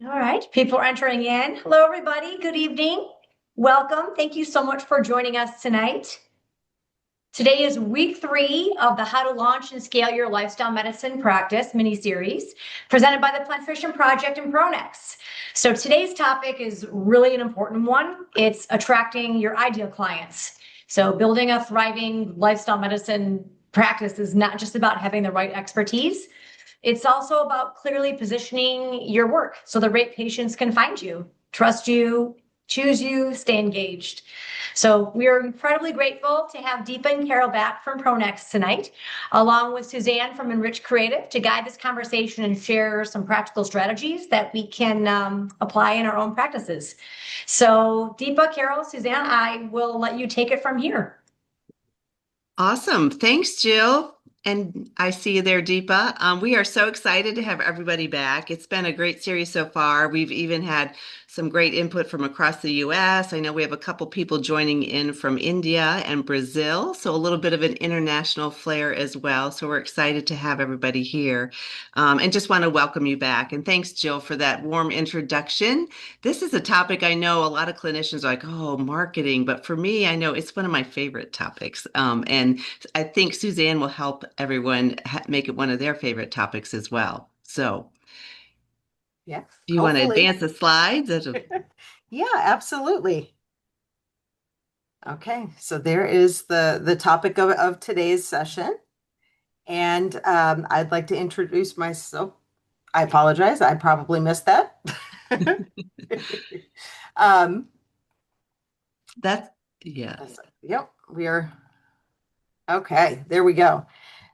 All right, people are entering in. Hello, everybody. Good evening. Welcome. Thank you so much for joining us tonight. Today is week 3 of the How to Launch and Scale Your Lifestyle Medicine Practice mini-series presented by the Plantrician Project and ProNex. So today's topic is really an important one. It's attracting your ideal clients. So building a thriving lifestyle medicine practice is not just about having the right expertise. It's also about clearly positioning your work so the right patients can find you, trust you, choose you, stay engaged. So we are incredibly grateful to have Deepa and Karol back from ProNex tonight, along with Suzanne from Enrich Creative to guide this conversation and share some practical strategies that we can apply in our own practices. So Deepa, Karol, Suzanne, I will let you take it from here. Awesome. Thanks, Jill. And I see you there, Deepa. We are so excited to have everybody back. It's been a great series so far. We've even had some great input from across the US. I know we have a couple people joining in from India and Brazil, so a little bit of an international flair as well. So we're excited to have everybody here. And just want to welcome you back. And thanks, Jill, for that warm introduction. This is a topic I know a lot of clinicians are like, oh, marketing. But for me, I know it's one of my favorite topics. And I think Suzanne will help everyone make it one of their favorite topics as well. So, Yeah, do you want to hopefully. advance the slides? Yeah, absolutely. Okay, so there is the topic of today's session. And I'd like to introduce myself. I apologize, I probably missed that. um, That's, yeah. yep, we are. Okay, there we go.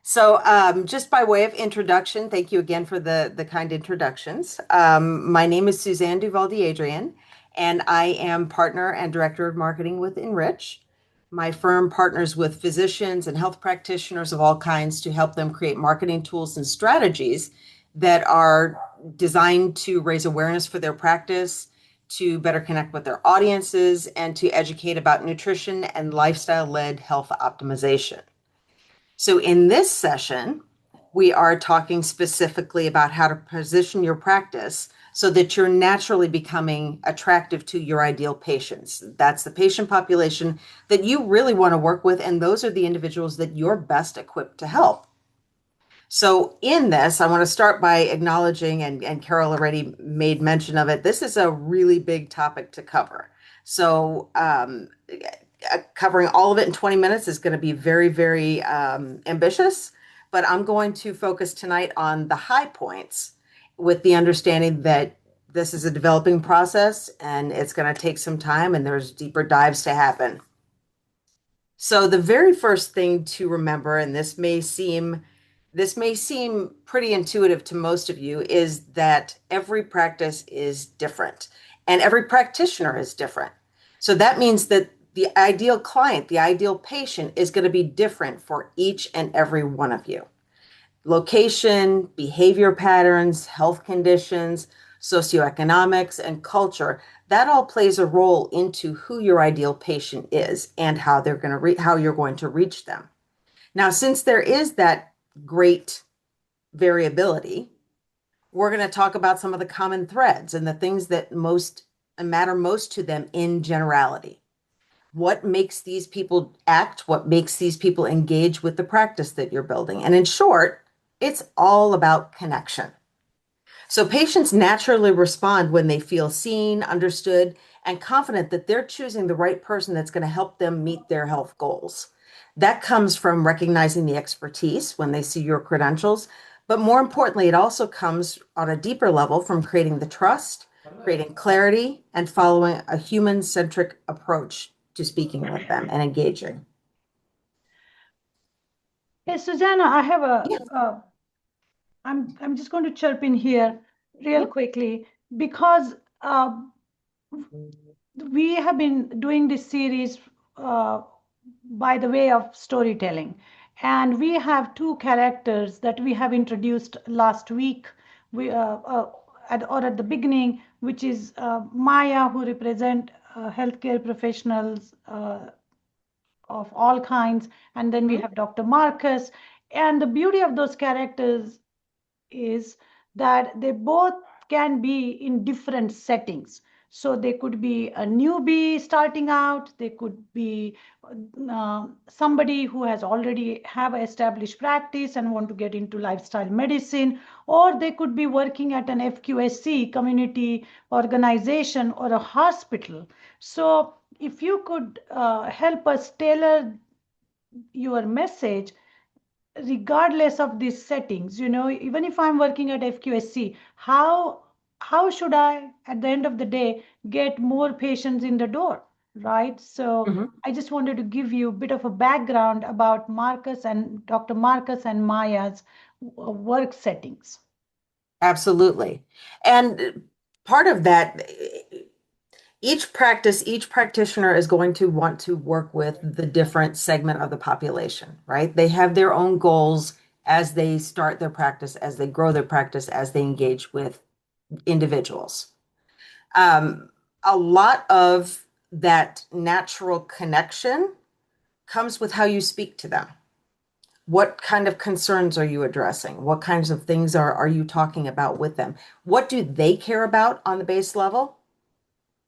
So just by way of introduction, thank you again for the kind introductions. My name is Suzanne Duvald'Adrian, and I am partner and director of marketing with Enrich. My firm partners with physicians and health practitioners of all kinds to help them create marketing tools and strategies that are designed to raise awareness for their practice, to better connect with their audiences, and to educate about nutrition and lifestyle-led health optimization. So in this session, we are talking specifically about how to position your practice so that you're naturally becoming attractive to your ideal patients. That's the patient population that you really want to work with, and those are the individuals that you're best equipped to help. So in this, I want to start by acknowledging, and Karol already made mention of it, this is a really big topic to cover. So covering all of it in 20 minutes is going to be very, very ambitious, but I'm going to focus tonight on the high points with the understanding that this is a developing process and it's going to take some time and there's deeper dives to happen. So the very first thing to remember, and this may seem pretty intuitive to most of you, is that every practice is different and every practitioner is different. So that means that the ideal client, the ideal patient is going to be different for each and every one of you. Location, behavior patterns, health conditions, socioeconomics, and culture, that all plays a role into who your ideal patient is and how they're going to how you're going to reach them. Now, since there is that great variability, we're going to talk about some of the common threads and the things that matter most to them in generality. What makes these people act? What makes these people engage with the practice that you're building? And in short, it's all about connection. So patients naturally respond when they feel seen, understood, and confident that they're choosing the right person that's going to help them meet their health goals. That comes from recognizing the expertise when they see your credentials, but more importantly, it also comes on a deeper level from creating the trust, creating clarity, and following a human-centric approach to speaking with them and engaging. Hey, Susanna, I have Yes. I'm just going to chirp in here real Yep. quickly because we have been doing this series uh, by the way of storytelling. And we have 2 characters that we have introduced last week at the beginning, which is Maya, who represent healthcare professionals of all kinds. And then we have Dr. Marcus. And the beauty of those characters is that they both can be in different settings. So they could be a newbie starting out, they could be somebody who has already have established practice and want to get into lifestyle medicine, or they could be working at an FQSC community organization or a hospital. So if you could help us tailor your message regardless of these settings, even if I'm working at FQSC, how should I, at the end of the day, get more patients in the door, right? So Mhm. I just wanted to give you a bit of a background about Marcus and Dr. Marcus and Maya's work settings. Absolutely. And part of that, each practice, each practitioner is going to want to work with the different segment of the population, right? They have their own goals as they start their practice, as they grow their practice, as they engage with individuals. Um, a lot of that natural connection comes with how you speak to them. What kind of concerns are you addressing? What kinds of things are you talking about with them? What do they care about on the base level?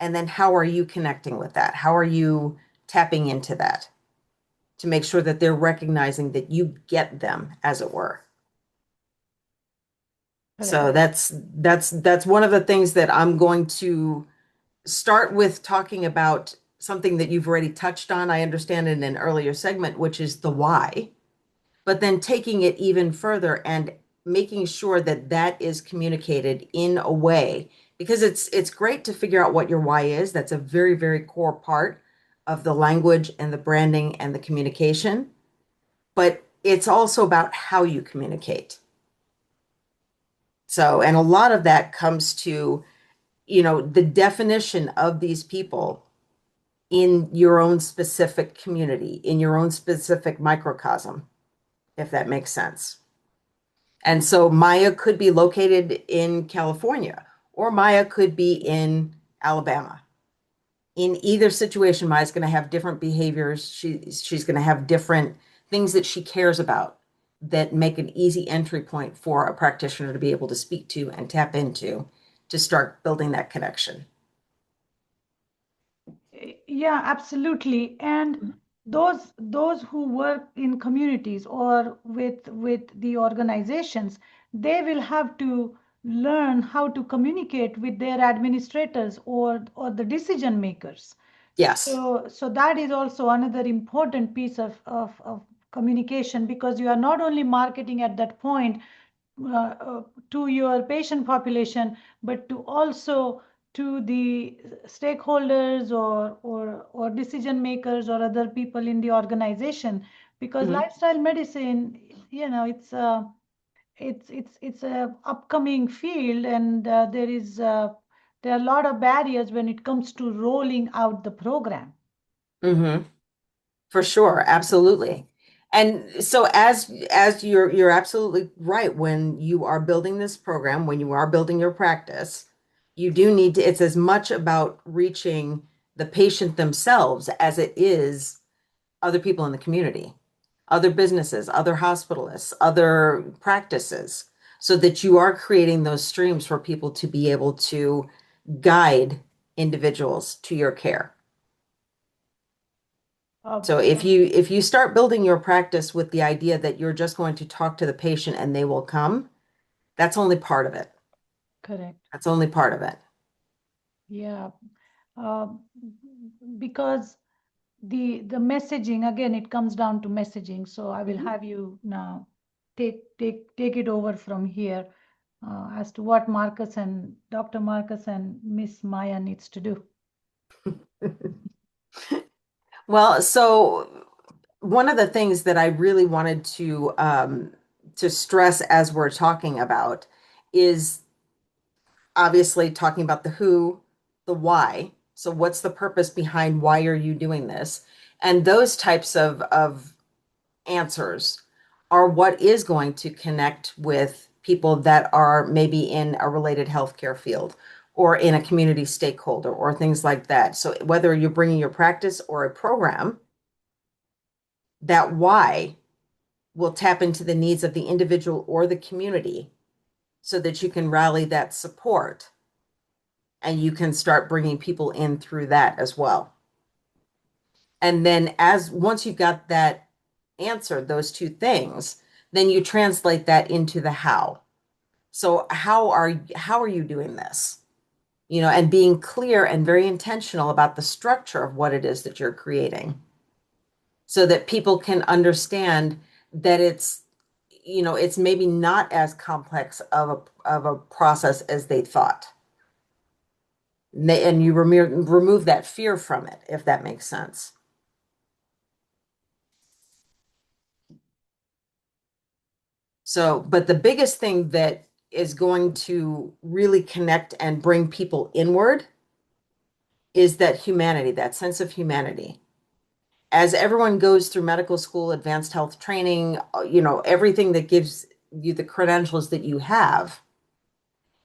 And then how are you connecting with that? How are you tapping into that to make sure that they're recognizing that you get them, as it were? So that's one of the things that I'm going to start with, talking about something that you've already touched on, I understand, in an earlier segment, which is the why, but then taking it even further and making sure that that is communicated in a way, because it's great to figure out what your why is. That's a very, very core part of the language and the branding and the communication, but it's also about how you communicate. So, and a lot of that comes to, the definition of these people in your own specific community, in your own specific microcosm, if that makes sense. And so Maya could be located in California, or Maya could be in Alabama. In either situation, Maya's going to have different behaviors. She's going to have different things that she cares about that make an easy entry point for a practitioner to be able to speak to and tap into to start building that connection. Yeah, absolutely. And those who work in communities or with the organizations, they will have to learn how to communicate with their administrators or the decision makers. Yes. So that is also another important piece of communication, because you are not only marketing at that point to your patient population, but to also to the stakeholders or decision makers or other people in the organization, because Mhm. lifestyle medicine, it's a upcoming field, and there are a lot of barriers when it comes to rolling out the program. Mhm. For sure, absolutely. And so as you're absolutely right, when you are building this program, when you are building your practice, you do need to, it's as much about reaching the patient themselves as it is other people in the community, other businesses, other hospitalists, other practices, so that you are creating those streams for people to be able to guide individuals to your care. So if you start building your practice with the idea that you're just going to talk to the patient and they will come, that's only part of it. Correct. That's only part of it. Yeah. Um, because the messaging, again, it comes down to messaging. So I will have you now take it over from here as to what Marcus and Dr. Marcus and Miss Maya needs to do. Well, so one of the things that I really wanted to stress as we're talking about is obviously talking about the who, the why. So what's the purpose behind why are you doing this? And those types of answers are what is going to connect with people that are maybe in a related healthcare field or in a community stakeholder or things like that. So whether you're bringing your practice or a program, that why will tap into the needs of the individual or the community so that you can rally that support and you can start bringing people in through that as well. And then once you've got that answered, those two things, then you translate that into the how. So how are you doing this? And being clear and very intentional about the structure of what it is that you're creating so that people can understand that it's maybe not as complex of a process as they thought. And you remove that fear from it, if that makes sense. So, but the biggest thing that is going to really connect and bring people inward is that humanity, that sense of humanity. As everyone goes through medical school, advanced health training, everything that gives you the credentials that you have,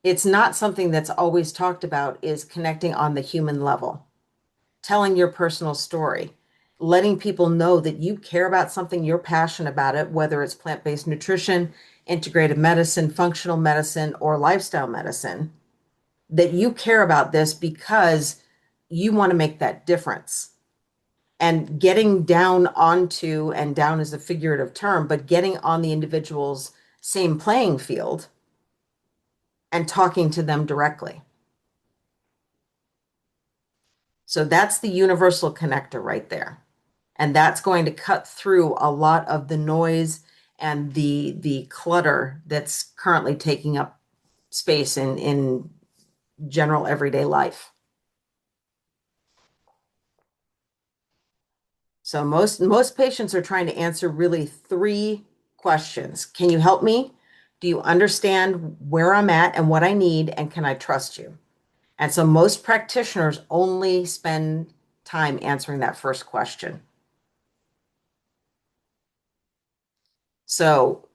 it's not something that's always talked about is connecting on the human level, telling your personal story, letting people know that you care about something, you're passionate about it, whether it's plant-based nutrition, integrative medicine, functional medicine, or lifestyle medicine, that you care about this because you want to make that difference. And getting down onto, and down is a figurative term, but getting on the individual's same playing field and talking to them directly. So that's the universal connector right there. And that's going to cut through a lot of the noise and the clutter that's currently taking up space in general everyday life. So most patients are trying to answer really 3 questions. Can you help me? Do you understand where I'm at and what I need? And can I trust you? And so most practitioners only spend time answering that first question. So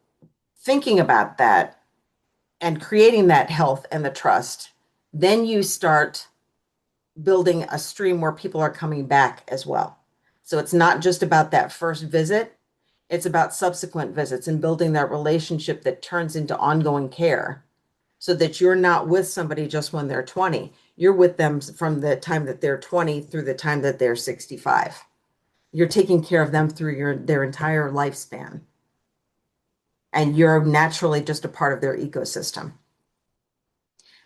thinking about that and creating that health and the trust, then you start building a stream where people are coming back as well. So it's not just about that first visit, it's about subsequent visits and building that relationship that turns into ongoing care so that you're not with somebody just when they're 20. You're with them from the time that they're 20 through the time that they're 65. You're taking care of them through their entire lifespan. And you're naturally just a part of their ecosystem.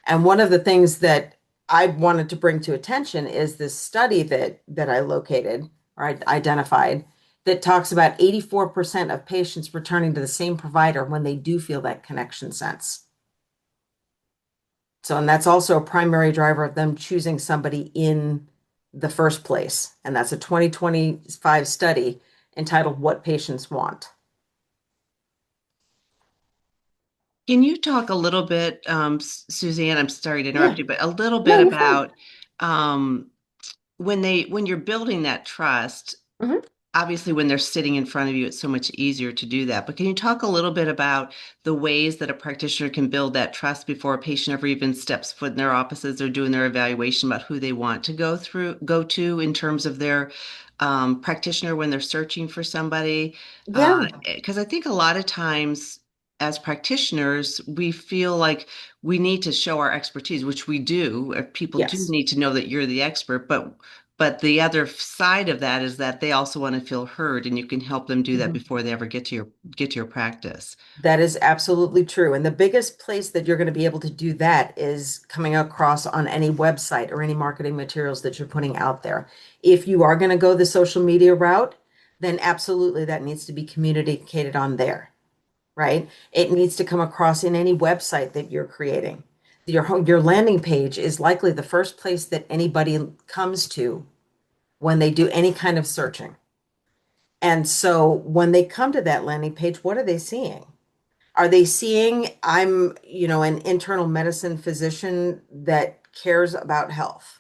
And one of the things that I wanted to bring to attention is this study that I located or I identified that talks about 84% of patients returning to the same provider when they do feel that connection sense. So, and that's also a primary driver of them choosing somebody in the first place. And that's a 2025 study entitled What Patients Want. Can you talk a little bit, Suzanne, I'm sorry to interrupt you, but a little No, bit you're fine. about when you're building that trust, Mhm. obviously when they're sitting in front of you, it's so much easier to do that. But can you talk a little bit about the ways that a practitioner can build that trust before a patient ever even steps foot in their offices or doing their evaluation about who they want to go to in terms of their practitioner when they're searching for somebody? Yeah. Because I think a lot of times as practitioners, we feel like we need to show our expertise, which we do. People do Yes. need to know that you're the expert, but the other side of that is that they also want to feel heard, and you can help them do that Mhm. before they ever get to your practice. That is absolutely true. And the biggest place that you're going to be able to do that is coming across on any website or any marketing materials that you're putting out there. If you are going to go the social media route, then absolutely that needs to be communicated on there, right? It needs to come across in any website that you're creating. Your landing page is likely the first place that anybody comes to when they do any kind of searching. And so when they come to that landing page, what are they seeing? Are they seeing I'm, an internal medicine physician that cares about health?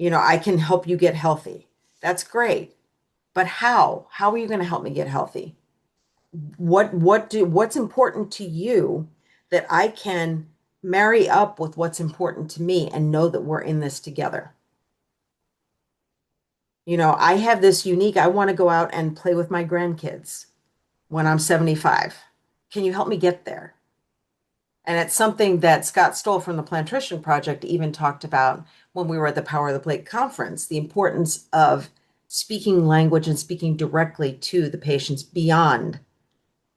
I can help you get healthy. That's great. But how? How are you going to help me get healthy? What's important to you that I can marry up with what's important to me and know that we're in this together? I have this I want to go out and play with my grandkids when I'm 75. Can you help me get there? And it's something that Scott Stoll from the Plantrician Project even talked about when we were at the Power of the Plate conference, the importance of speaking language and speaking directly to the patients beyond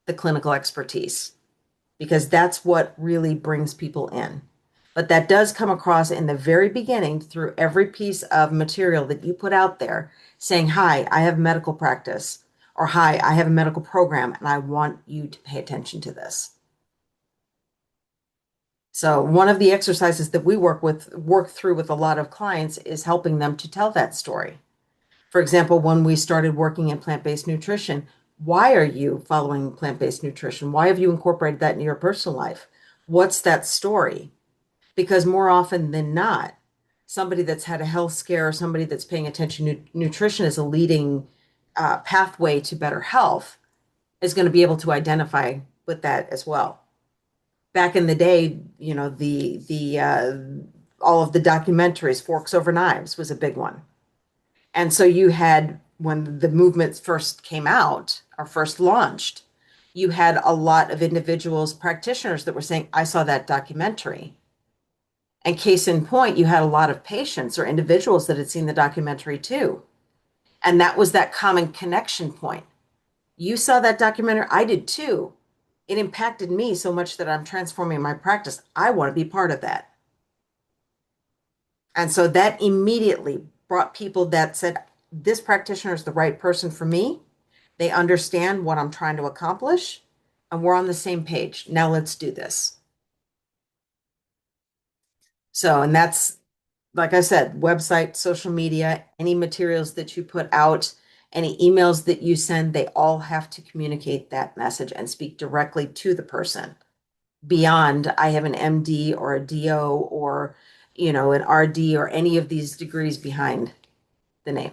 the clinical expertise, because that's what really brings people in. But that does come across in the very beginning through every piece of material that you put out there saying, hi, I have medical practice, or hi, I have a medical program, and I want you to pay attention to this. So one of the exercises that we work through with a lot of clients is helping them to tell that story. For example, when we started working in plant-based nutrition, why are you following plant-based nutrition? Why have you incorporated that into your personal life? What's that story? Because more often than not, somebody that's had a health scare or somebody that's paying attention to nutrition as a leading pathway to better health is going to be able to identify with that as well. Back in the day, you know, all of the documentaries, Forks Over Knives was a big one. And so you had, when the movements first came out or first launched, you had a lot of individuals, practitioners that were saying, I saw that documentary. And case in point, you had a lot of patients or individuals that had seen the documentary too. And that was that common connection point. You saw that documentary, I did too. It impacted me so much that I'm transforming my practice. I want to be part of that. And so that immediately brought people that said, this practitioner is the right person for me. They understand what I'm trying to accomplish, and we're on the same page. Now let's do this. So, and that's, like I said, website, social media, any materials that you put out, any emails that you send, they all have to communicate that message and speak directly to the person beyond, I have an MD or a DO or, you know, an RD or any of these degrees behind the name.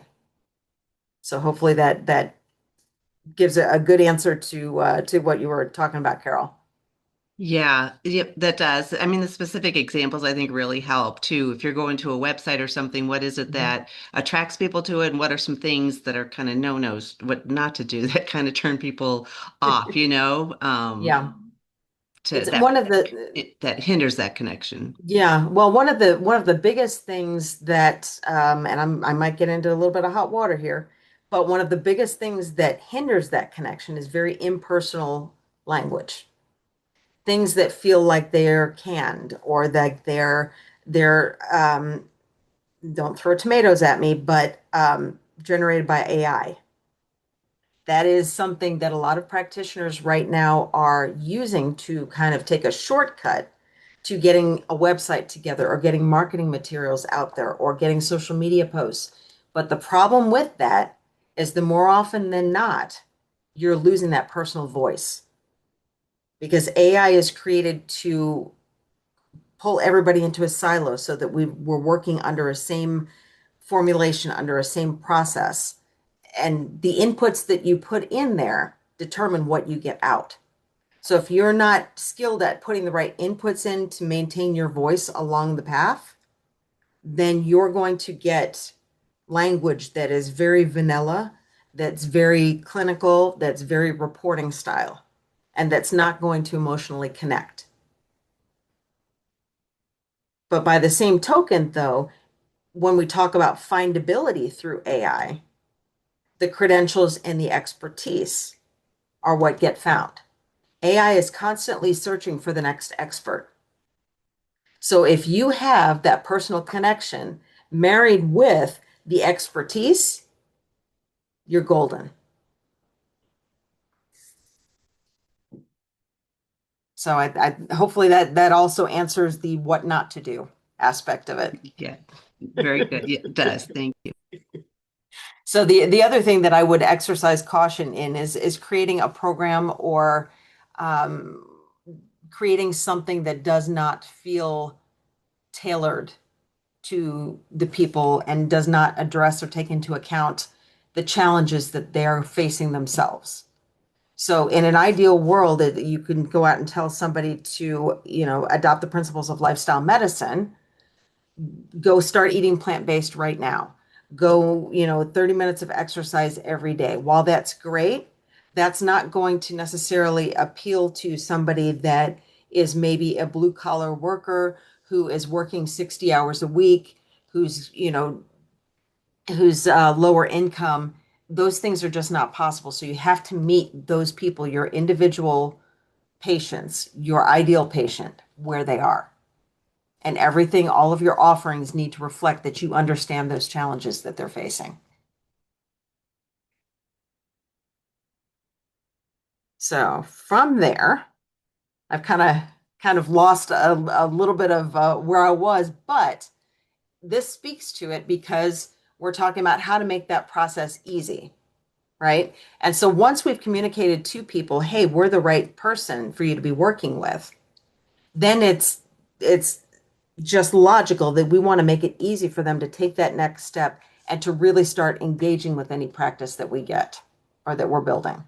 So hopefully that gives a good answer to what you were talking about, Carol. Yeah, yep, that does. I mean, the specific examples I think really help too. If you're going to a website or something, what is it that attracts people to it? And what are some things that are kind of no-nos, what not to do that kind of turn people off, you know, Yeah. to It's one of the that hinders that connection. Yeah, well, one of the biggest things that, and I might get into a little bit of hot water here, but one of the biggest things that hinders that connection is very impersonal language. Things that feel like they're canned or that they're don't throw tomatoes at me, but generated by AI. That is something that a lot of practitioners right now are using to kind of take a shortcut to getting a website together or getting marketing materials out there or getting social media posts. But the problem with that is the more often than not, you're losing that personal voice because AI is created to pull everybody into a silo so that we're working under a same formulation, under a same process. And the inputs that you put in there determine what you get out. So if you're not skilled at putting the right inputs in to maintain your voice along the path, then you're going to get language that is very vanilla, that's very clinical, that's very reporting style, and that's not going to emotionally connect. But by the same token, though, when we talk about findability through AI, the credentials and the expertise are what get found. AI is constantly searching for the next expert. So if you have that personal connection married with the expertise, you're golden. So I hopefully that also answers the what not to do aspect of it. Yeah, very good. Yeah, it does. Thank you. So the other thing that I would exercise caution in is creating a program or creating something that does not feel tailored to the people and does not address or take into account the challenges that they're facing themselves. So in an ideal world, you can go out and tell somebody to, you know, adopt the principles of lifestyle medicine, go start eating plant-based right now. Go, you know, 30 minutes of exercise every day. While that's great, that's not going to necessarily appeal to somebody that is maybe a blue collar worker who is working 60 hours a week, who's lower income. Those things are just not possible. So you have to meet those people, your individual patients, your ideal patient, where they are. And everything, all of your offerings need to reflect that you understand those challenges that they're facing. So from there, I've kind of lost a little bit of where I was, but this speaks to it because we're talking about how to make that process easy, right? And so once we've communicated to people, hey, we're the right person for you to be working with, then it's just logical that we want to make it easy for them to take that next step and to really start engaging with any practice that we get or that we're building,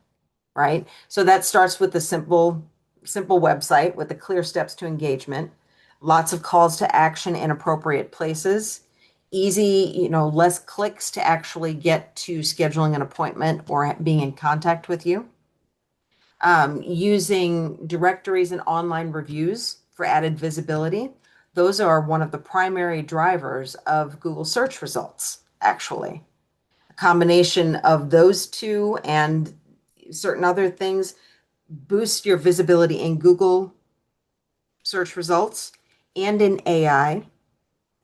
right? So that starts with the simple website with the clear steps to engagement, lots of calls to action in appropriate places, easy, less clicks to actually get to scheduling an appointment or being in contact with you. Using directories and online reviews for added visibility. Those are one of the primary drivers of Google search results, actually. A combination of those two and certain other things boost your visibility in Google search results and in AI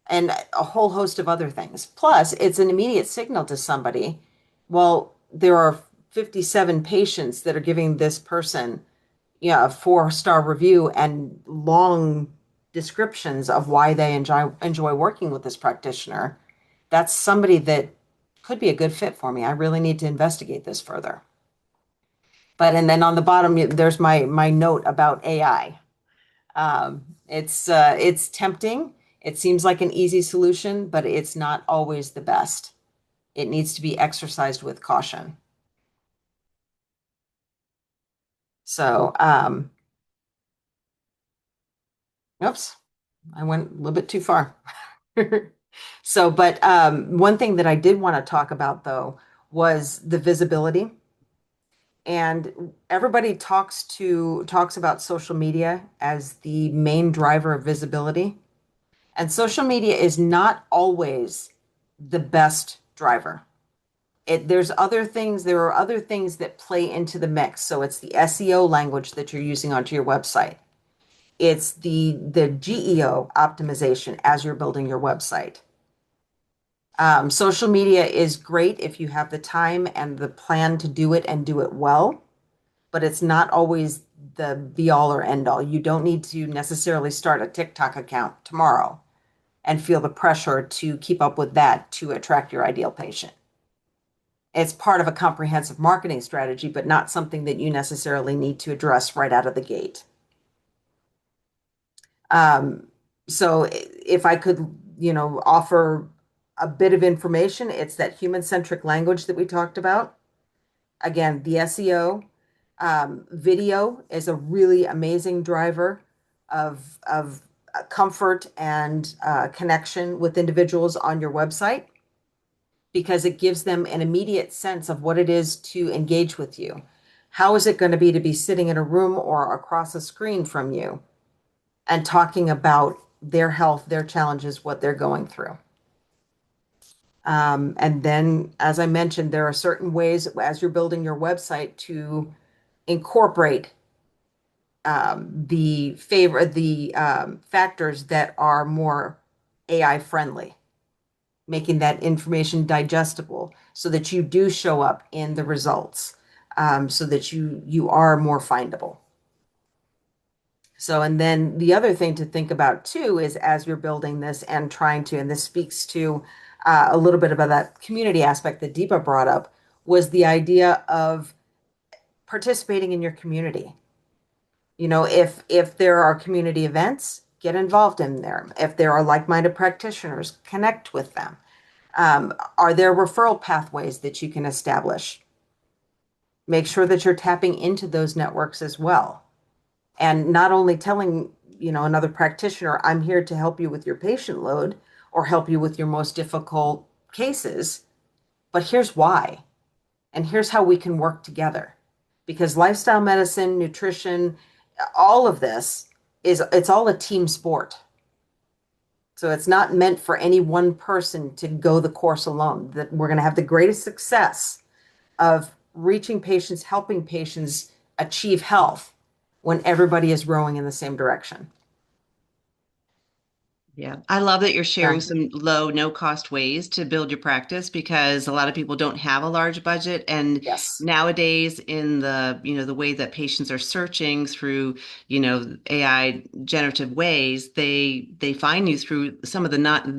and a whole host of other things. Plus, it's an immediate signal to somebody. Well, there are 57 patients that are giving this person, a 4-star review and long descriptions of why they enjoy working with this practitioner. That's somebody that could be a good fit for me. I really need to investigate this further. And then on the bottom, there's my note about AI. It's tempting. It seems like an easy solution, but it's not always the best. It needs to be exercised with caution. So, oops, I went a little bit too far. So, but one thing that I did want to talk about though was the visibility. And everybody talks about social media as the main driver of visibility. And social media is not always the best driver. There are other things that play into the mix. So it's the SEO language that you're using onto your website. It's the GEO optimization as you're building your website. Social media is great if you have the time and the plan to do it and do it well, but it's not always the be all or end all. You don't need to necessarily start a TikTok account tomorrow and feel the pressure to keep up with that to attract your ideal patient. It's part of a comprehensive marketing strategy, but not something that you necessarily need to address right out of the gate. So if I could, offer a bit of information, it's that human-centric language that we talked about. Again, the SEO, video is a really amazing driver of comfort and connection with individuals on your website because it gives them an immediate sense of what it is to engage with you. How is it going to be sitting in a room or across a screen from you and talking about their health, their challenges, what they're going through? And then, as I mentioned, there are certain ways as you're building your website to incorporate the factors that are more AI friendly, making that information digestible so that you do show up in the results, so that you are more findable. So, and then the other thing to think about too is as you're building this and trying to, and this speaks to a little bit about that community aspect that Deepa brought up, was the idea of participating in your community. If there are community events, get involved in them. If there are like-minded practitioners, connect with them. Are there referral pathways that you can establish? Make sure that you're tapping into those networks as well. And not only telling, another practitioner, I'm here to help you with your patient load or help you with your most difficult cases, but here's why. And here's how we can work together. Because lifestyle medicine, nutrition, all of this is it's all a team sport. So it's not meant for any one person to go the course alone. That we're going to have the greatest success of reaching patients, helping patients achieve health when everybody is rowing in the same direction. Yeah, I love that you're sharing Yeah. some low, no cost ways to build your practice because a lot of people don't have a large budget. And Yes. nowadays, in the, the way that patients are searching through, AI generative ways, they find you through some of the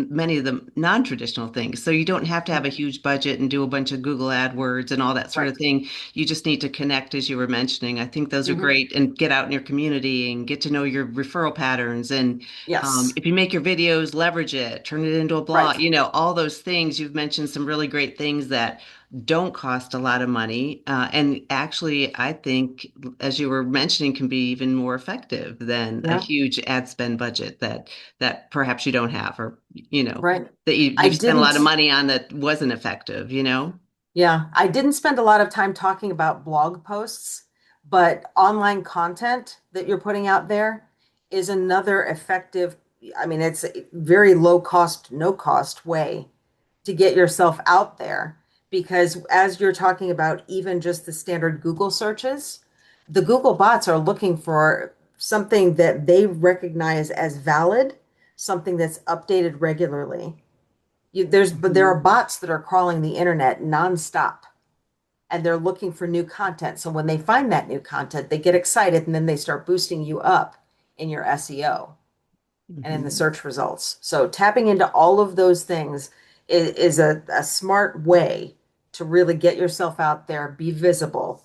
many of the non-traditional things. So you don't have to have a huge budget and do a bunch of Google AdWords and all that sort of Right. thing. You just need to connect, as you were mentioning. I think those are Mhm. great, and get out in your community and get to know your referral patterns. And Yes. if you make your videos, leverage it, turn it into a blog, Right. all those things. You've mentioned some really great things that don't cost a lot of money. And actually, I think, as you were mentioning, can be even more effective than a Yeah. huge ad spend budget that perhaps you don't have, or, Right. that I you've spent a lot of didn't, money on that wasn't effective. yeah, I didn't spend a lot of time talking about blog posts, but online content that you're putting out there is another effective, I mean, it's a very low cost, no cost way to get yourself out there. Because as you're talking about even just the standard Google searches, the Google bots are looking for something that they recognize as valid, something that's updated regularly. But there are Mhm. bots that are crawling the internet nonstop and they're looking for new content. So when they find that new content, they get excited and then they start boosting you up in your SEO and in the Mhm. search results. So tapping into all of those things is a smart way to really get yourself out there, be visible.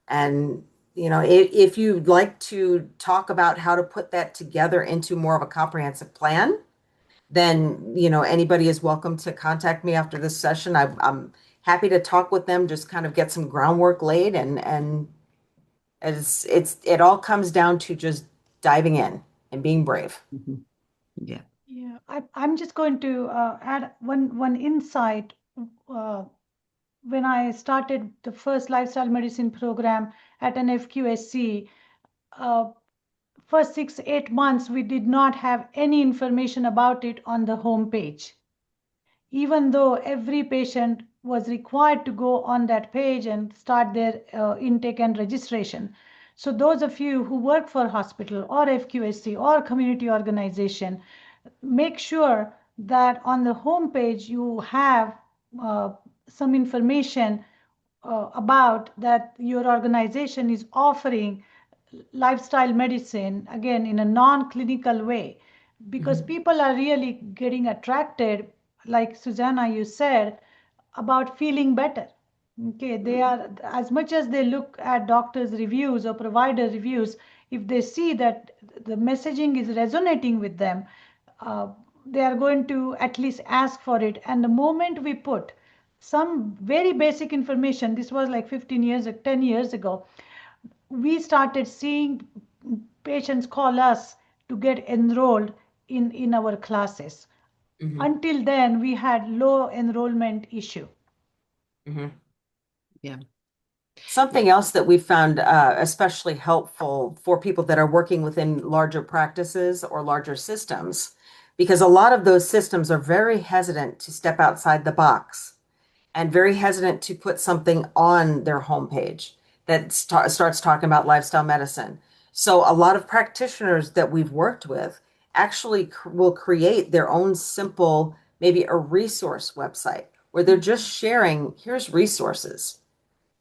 And, if you'd like to talk about how to put that together into more of a comprehensive plan, then, anybody is welcome to contact me after this session. I'm happy to talk with them, just kind of get some groundwork laid, and it all comes down to just diving in and being brave. Mhm. Yeah. Yeah, I'm just going to add one insight. Uh, when I started the first lifestyle medicine program at an FQSC, uh, for 6, 8 months, we did not have any information about it on the home page, even though every patient was required to go on that page and start their intake and registration. So those of you who work for hospital or FQSC or community organization, make sure that on the home page you have uh, some information about that your organization is offering lifestyle medicine, again in a non-clinical way, because Mhm. people are really getting attracted, like Susanna you said, about feeling better. Okay, they are, as much as they look at doctors reviews or provider reviews, if they see that the messaging is resonating with them, uh, they are going to at least ask for it. And the moment we put some very basic information, this was like 15 years, 10 years ago, we started seeing patients call us to get enrolled in our classes. Mhm. Until then, we had low enrollment issue. Mhm. Yeah. Something else that we found especially helpful for people that are working within larger practices or larger systems, because a lot of those systems are very hesitant to step outside the box and very hesitant to put something on their homepage that starts talking about lifestyle medicine. So a lot of practitioners that we've worked with actually will create their own simple, maybe a resource website where they're just sharing, here's resources,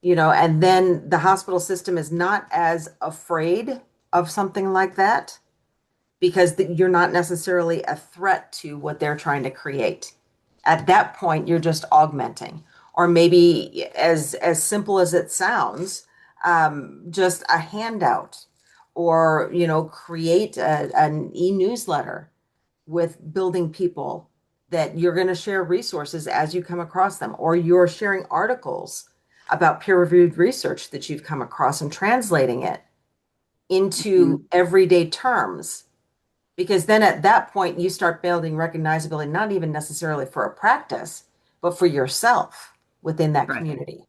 and then the hospital system is not as afraid of something like that because you're not necessarily a threat to what they're trying to create. At that point, you're just augmenting, or maybe as simple as it sounds, just a handout, or create an e-newsletter with building people that you're going to share resources as you come across them, or you're sharing articles about peer-reviewed research that you've come across and translating it into Mhm. everyday terms. Because then at that point, you start building recognizability, not even necessarily for a practice, but for yourself within that Right. community.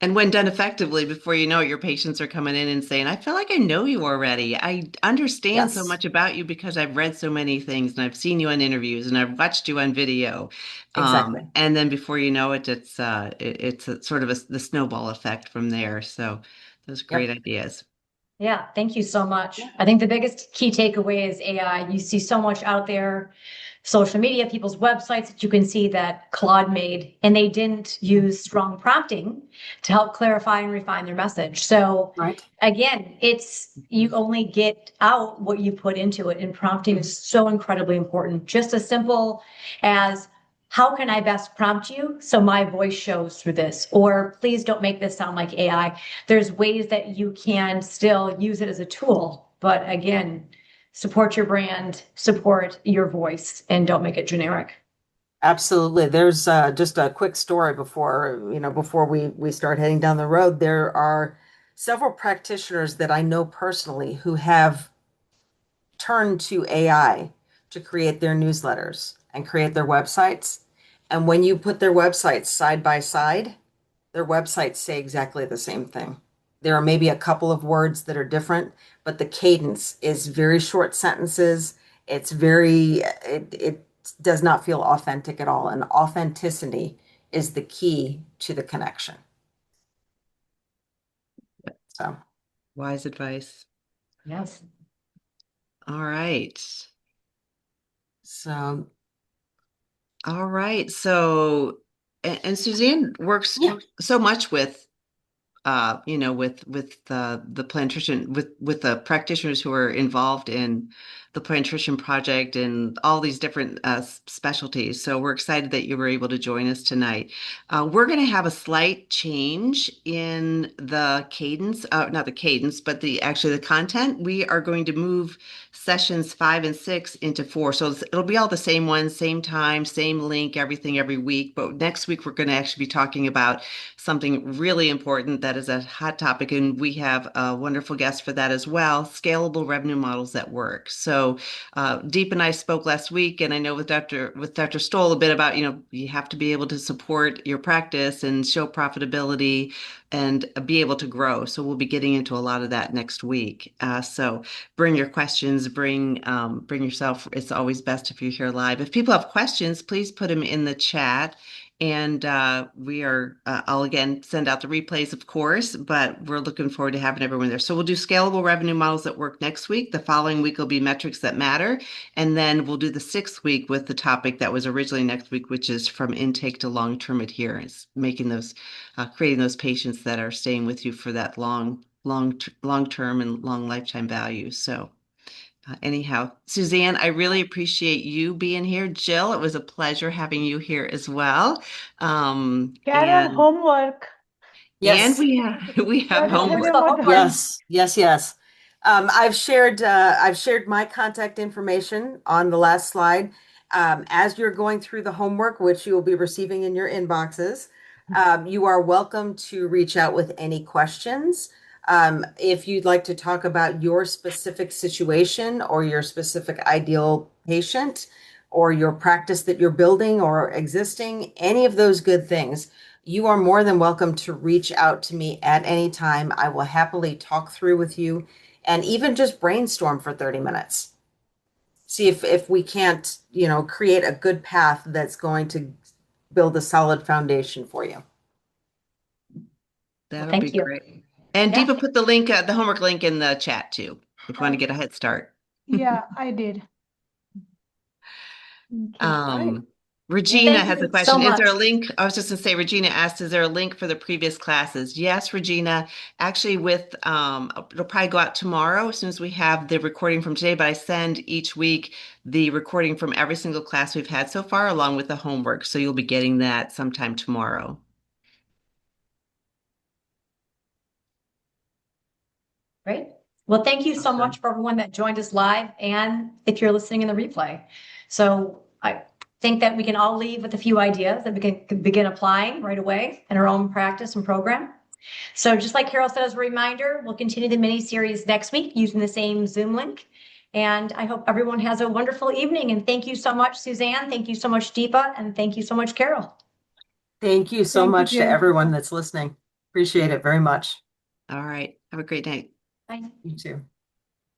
And when done effectively, before you know it, your patients are coming in and saying, I feel like I know you already. I understand so Yes, much about you because I've read so many things and I've seen you on interviews and I've watched you on video. exactly. And then before you know it, it's a, sort of the snowball effect from there. So those great Yep. ideas. Yeah, thank you so much. Yeah. I think the biggest key takeaway is AI. You see so much out there, social media, people's websites that you can see that Claude made, and they didn't use strong prompting to help clarify and refine their message. So Right. again, it's you only get out what you put into it, and prompting is so incredibly important. Just as simple as how can I best prompt you so my voice shows through this? Or please don't make this sound like AI. There's ways that you can still use it as a tool, but again, support your brand, support your voice, and don't make it generic. Absolutely. There's just a quick story before we start heading down the road. There are several practitioners that I know personally who have turned to AI to create their newsletters and create their websites. And when you put their websites side by side, their websites say exactly the same thing. There are maybe a couple of words that are different, but the cadence is very short sentences. It does not feel authentic at all. And authenticity is the key to the connection. So, Wise advice. Yes. All right. so All right. So, and Suzanne works yeah. so much with with the Plantrician, with the practitioners who are involved in the Plantrician project and all these different specialties. So we're excited that you were able to join us tonight. We're going to have a slight change in the cadence, not the cadence, but the content. We are going to move sessions 5 and 6 into 4. So it'll be all the same one, same time, same link, everything every week. But next week, we're going to actually be talking about something really important that is a hot topic, and we have a wonderful guest for that as well, scalable revenue models that work. So Deep and I spoke last week, and I know with Dr. Stoll a bit about, you have to be able to support your practice and show profitability and be able to grow. So we'll be getting into a lot of that next week. So bring your questions, bring yourself. It's always best if you're here live. If people have questions, please put them in the chat. And I'll again send out the replays, of course, but we're looking forward to having everyone there. So we'll do scalable revenue models that work next week. The following week will be metrics that matter. And then we'll do the 6th week with the topic that was originally next week, which is from intake to long-term adherence, creating those patients that are staying with you for that long-term and long lifetime value. So anyhow, Suzanne, I really appreciate you being here. Jill, it was a pleasure having you here as well. Carol, homework. And Yes. we have Gotta tell homework. you about Yes. I've shared my contact information on the last slide. As you're going through the homework, which you will be receiving in your inboxes, you are welcome to reach out with any questions. If you'd like to talk about your specific situation or your specific ideal patient or your practice that you're building or existing, any of those good things, you are more than welcome to reach out to me at any time. I will happily talk through with you and even just brainstorm for 30 minutes. See if we can't, create a good path that's going to build a solid foundation for you. That'll be Thank you. great. And Yeah. Deepa put the homework link in the chat too, if you want to get a head start. Yeah, I did. Okay. Right. Regina Thank has a you so question. Is there a much. link? I was just going to say, Regina asked, is there a link for the previous classes? Yes, Regina. Actually, it'll probably go out tomorrow as soon as we have the recording from today, but I send each week the recording from every single class we've had so far, along with the homework. So you'll be getting that sometime tomorrow. Great. Well, thank you so Okay. much for everyone that joined us live and if you're listening in the replay. So I think that we can all leave with a few ideas that we can begin applying right away in our own practice and program. So just like Carol said as a reminder, we'll continue the mini series next week using the same Zoom link. And I hope everyone has a wonderful evening. And thank you so much, Suzanne. Thank you so much, Deepa. And thank you so much, Carol. Thank you so Thank you, much to Jill. everyone that's listening. Appreciate it very much. All right. Have a great night. Bye. You too.